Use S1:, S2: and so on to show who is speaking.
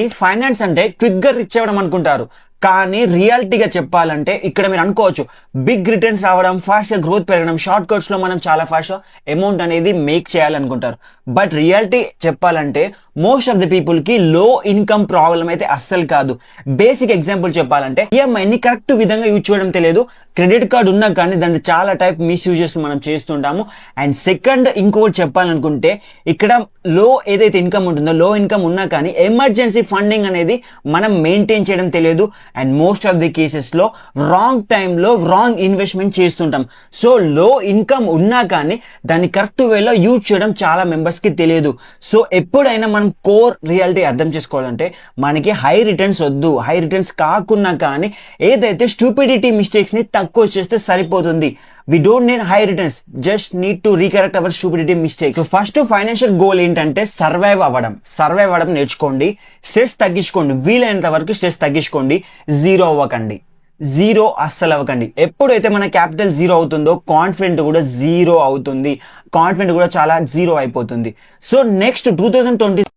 S1: ఈ ఫైనాన్స్ అంటే క్విక్ గా రిచ్ అవ్వడం అనుకుంటారు, కానీ రియాలిటీగా చెప్పాలంటే ఇక్కడ మీరు అనుకోవచ్చు బిగ్ రిటర్న్స్ రావడం, ఫాస్ట్ గా గ్రోత్ పెరగడం, షార్ట్ కట్స్ లో మనం చాలా ఫాస్ట్ అమౌంట్ అనేది మేక్ చేయాలనుకుంటారు. బట్ రియాలిటీ చెప్పాలంటే మోస్ట్ ఆఫ్ ది పీపుల్ కి లో ఇన్కమ్ ప్రాబ్లం అయితే అస్సలు కాదు. బేసిక్ ఎగ్జాంపుల్ చెప్పాలంటే ఈఎంఐని కరెక్ట్ విధంగా యూజ్ చేయడం తెలియదు. క్రెడిట్ కార్డ్ ఉన్నా కానీ దాన్ని చాలా టైప్ మిస్యూజెస్ మనం చేస్తుంటాము. అండ్ సెకండ్ ఇంకోటి చెప్పాలనుకుంటే ఇక్కడ లో ఏదైతే ఇన్కమ్ ఉంటుందో, లో ఇన్కమ్ ఉన్నా కానీ ఎమర్జెన్సీ ఫండింగ్ అనేది మనం మెయింటైన్ చేయడం తెలియదు. And most of the cases లో రాంగ్ టైంలో రాంగ్ ఇన్వెస్ట్మెంట్ చేస్తుంటాం. సో లో ఇన్కమ్ ఉన్నా కానీ దాన్ని కరెక్ట్ వేలో యూజ్ చేయడం చాలా మెంబర్స్ కి తెలియదు. సో ఎప్పుడైనా మనం కోర్ రియాలిటీ అర్థం చేసుకోవాలంటే మనకి హై రిటర్న్స్ వద్దు. హై రిటర్న్స్ కాకున్నా కానీ ఏదైతే స్టూపిడిటీ మిస్టేక్స్ ని తక్కువ చేస్తే సరిపోతుంది. We don't need high returns, just need to recorrect our stupidity mistakes. So first financial goal ఏంటంటే సర్వైవ్ అవ్వడం నేర్చుకోండి. స్ట్రెస్ తగ్గించుకోండి, వీలైనంత వరకు స్ట్రెస్ తగ్గించుకోండి. జీరో అవ్వకండి, జీరో అస్సలు అవ్వకండి. ఎప్పుడైతే మన క్యాపిటల్ జీరో అవుతుందో కాన్ఫిడెంట్ కూడా జీరో అవుతుంది, కాన్ఫిడెంట్ కూడా చాలా జీరో అయిపోతుంది. So next 2020